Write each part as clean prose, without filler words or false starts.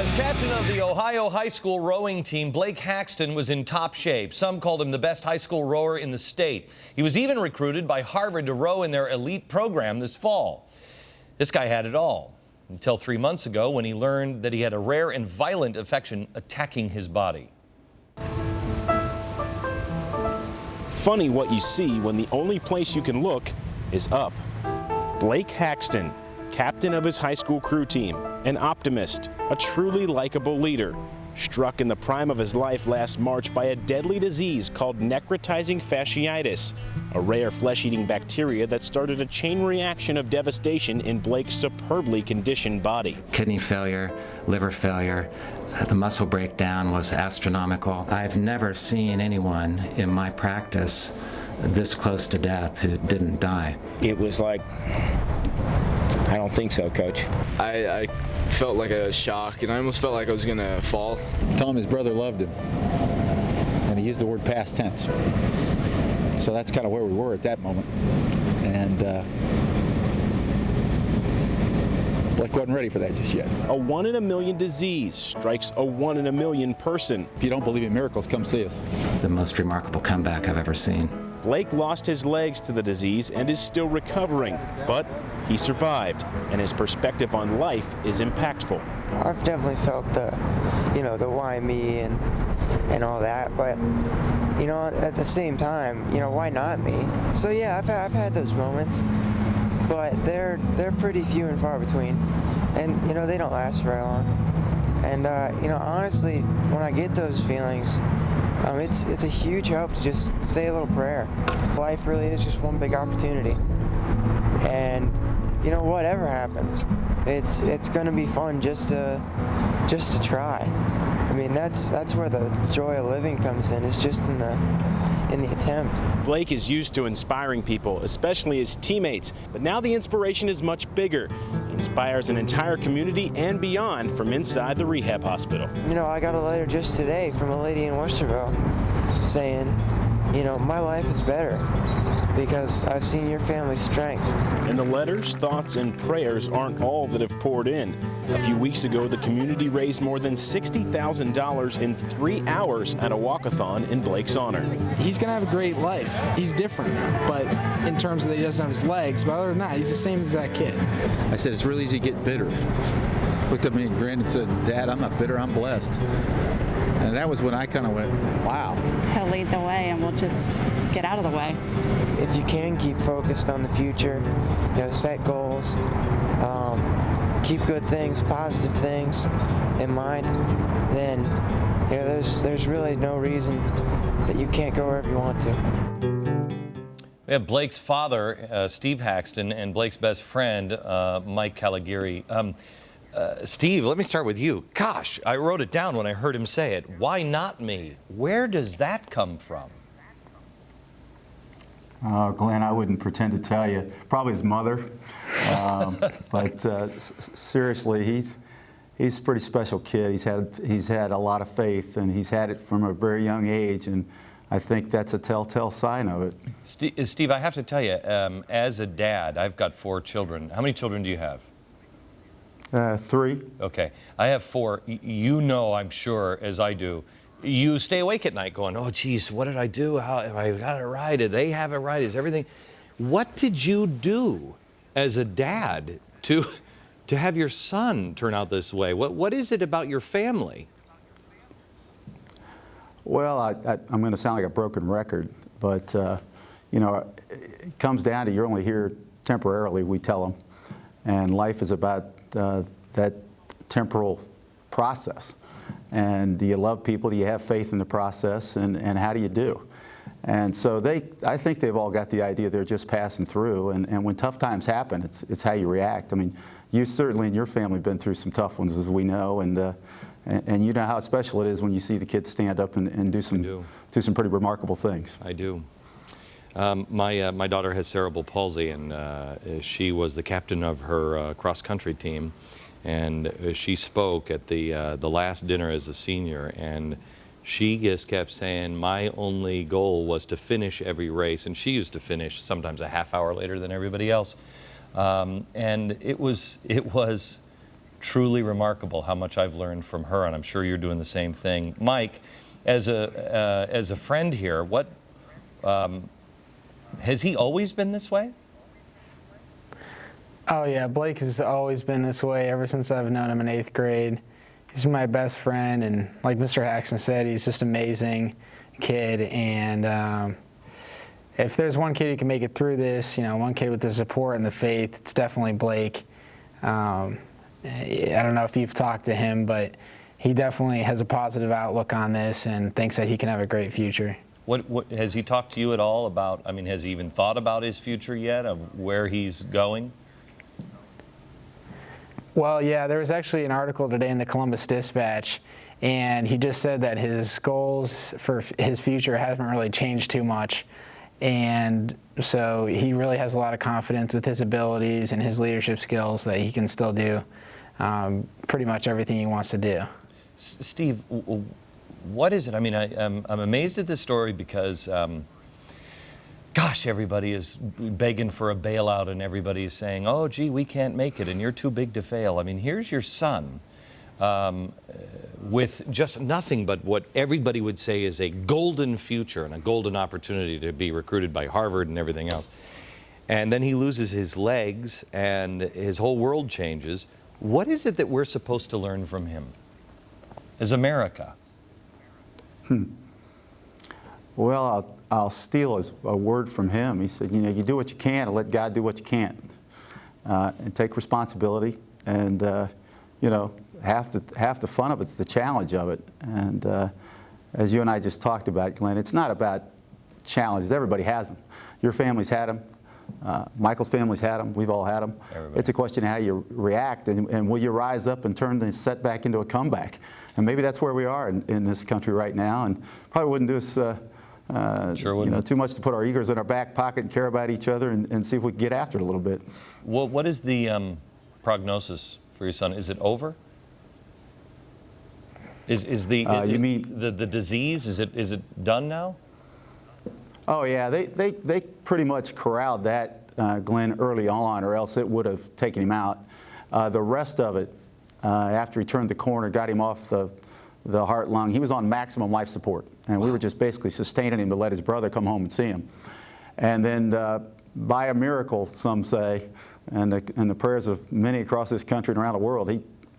As captain of the Ohio high school rowing team, Blake Haxton was in top shape. Some called him the best high school rower in the state. He was even recruited by Harvard to row in their elite program this fall. This guy had it all until 3 months ago when he learned that he had a rare and violent infection attacking his body. Funny what you see when the only place you can look is up. Blake Haxton, captain of his high school crew team, an optimist, a truly likable leader, struck in the prime of his life last March by a deadly disease called necrotizing fasciitis, a rare flesh-eating bacteria that started a chain reaction of devastation in Blake's superbly conditioned body. Kidney failure, liver failure, the muscle breakdown was astronomical. I've never seen anyone in my practice this close to death who didn't die. It was like, I don't think so, Coach. I felt like a shock, and I almost felt like I was going to fall. Told him his brother loved him, and he used the word past tense. So that's kind of where we were at that moment. And Blake wasn't ready for that just yet. A 1 in a million disease strikes a 1 in a million person. If you don't believe in miracles, come see us. The most remarkable comeback I've ever seen. Blake lost his legs to the disease and is still recovering, but he survived, and his perspective on life is impactful. I've definitely felt the why me and all that, but at the same time, why not me? So yeah, I've had those moments, but they're pretty few and far between, and they don't last very long. And honestly, when I get those feelings, it's a huge help to just say a little prayer. Life really is just one big opportunity, and whatever happens, it's going to be fun just to try. I mean, that's where the joy of living comes in. It's just in the attempt. Blake is used to inspiring people, especially his teammates, but now the inspiration is much bigger. He inspires an entire community and beyond from inside the rehab hospital. I got a letter just today from a lady in Westerville saying, my life is better because I've seen your family's strength. And the letters, thoughts, and prayers aren't all that have poured in. A few weeks ago, the community raised more than $60,000 in 3 hours at a walkathon in Blake's honor. He's going to have a great life. He's different now, but in terms of that he doesn't have his legs, but other than that, he's the same exact kid. I said, it's really easy to get bitter. Looked at me and grinned and said, Dad, I'm not bitter, I'm blessed. And that was when I kind of went, wow. He'll lead the way, and we'll just get out of the way. If you can keep focused on the future, set goals, keep good things, positive things in mind, then there's really no reason that you can't go wherever you want to. We have Blake's father, Steve Haxton, and Blake's best friend, Mike Caligari. Steve, let me start with you. Gosh, I wrote it down when I heard him say it. Why not me? Where does that come from? Glenn, I wouldn't pretend to tell you. Probably his mother. But seriously, he's a pretty special kid. He's had a lot of faith, and he's had it from a very young age, and I think that's a telltale sign of it. Steve, I have to tell you, as a dad, I've got 4 children. How many children do you have? 3. Okay. I have 4. I'm sure, as I do, you stay awake at night going, oh, geez, what did I do? How have I got it right? Did they have it right? Is everything? What did you do as a dad to have your son turn out this way? What is it about your family? Well, I'm going to sound like a broken record, but, it comes down to you're only here temporarily, we tell them. And life is about that temporal process. And do you love people? Do you have faith in the process? And how do you do? And so I think they've all got the idea they're just passing through. And when tough times happen, it's how you react. I mean, you certainly in your family have been through some tough ones, as we know. And you know how special it is when you see the kids stand up and do some pretty remarkable things. I do. My daughter has cerebral palsy, and she was the captain of her cross-country team. And she spoke at the last dinner as a senior, and she just kept saying, my only goal was to finish every race. And she used to finish sometimes a half hour later than everybody else. And it was truly remarkable how much I've learned from her, and I'm sure you're doing the same thing. Mike, as a friend here, what has he always been this way? Oh yeah, Blake has always been this way ever since I've known him in 8th grade. He's my best friend, and like Mr. Haxton said, he's just an amazing kid. And if there's one kid who can make it through this, you know, one kid with the support and the faith, it's definitely Blake. I don't know if you've talked to him, but he definitely has a positive outlook on this and thinks that he can have a great future. What has he talked to you at all about? I mean, has he even thought about his future yet, of where he's going? Well, yeah, there was actually an article today in the Columbus Dispatch, and he just said that his goals for his future haven't really changed too much. And so he really has a lot of confidence with his abilities and his leadership skills that he can still do pretty much everything he wants to do. Steve, what is it? I mean, I'm amazed at this story because, gosh, everybody is begging for a bailout and everybody is saying, oh, gee, we can't make it and you're too big to fail. I mean, here's your son with just nothing but what everybody would say is a golden future and a golden opportunity to be recruited by Harvard and everything else. And then he loses his legs and his whole world changes. What is it that we're supposed to learn from him as America? Well, I'll steal a word from him. He said, you know, you do what you can and let God do what you can't. And take responsibility. And, you know, half the fun of it's the challenge of it. And as you and I just talked about, Glenn, it's not about challenges. Everybody has them. Your family's had them. Michael's family's had them. We've all had them. Everybody. It's a question of how you react and will you rise up and turn the setback into a comeback. And maybe that's where we are in this country right now. And probably wouldn't do us sure you know, too much to put our egos in our back pocket and care about each other and see if we can get after it a little bit. Well, what is the prognosis for your son? Is it over? Is the you mean the disease? Is it done now? Oh yeah, they pretty much corralled that, Glenn, early on, or else it would have taken him out. The rest of it, after he turned the corner, got him off the heart-lung. He was on maximum life support, and we were just basically sustaining him to let his brother come home and see him. And then, by a miracle, some say, and the prayers of many across this country and around the world,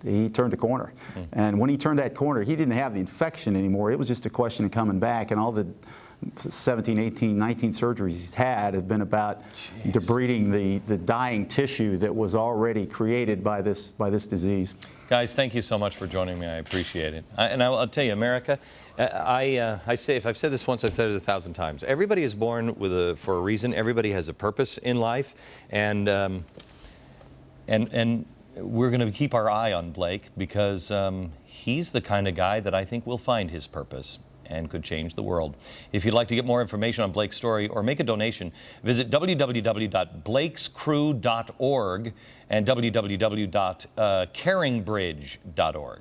he turned a corner. And when he turned that corner, he didn't have the infection anymore. It was just a question of coming back, and all the 17, 18, 19 surgeries he's had have been about debriding the dying tissue that was already created by this disease. Guys, thank you so much for joining me. I appreciate it. And I'll tell you, America, I say, if I've said this once, I've said it 1,000 times. Everybody is born for a reason. Everybody has a purpose in life, and we're going to keep our eye on Blake because he's the kind of guy that I think will find his purpose and could change the world. If you'd like to get more information on Blake's story or make a donation, visit www.blakescrew.org and www.caringbridge.org.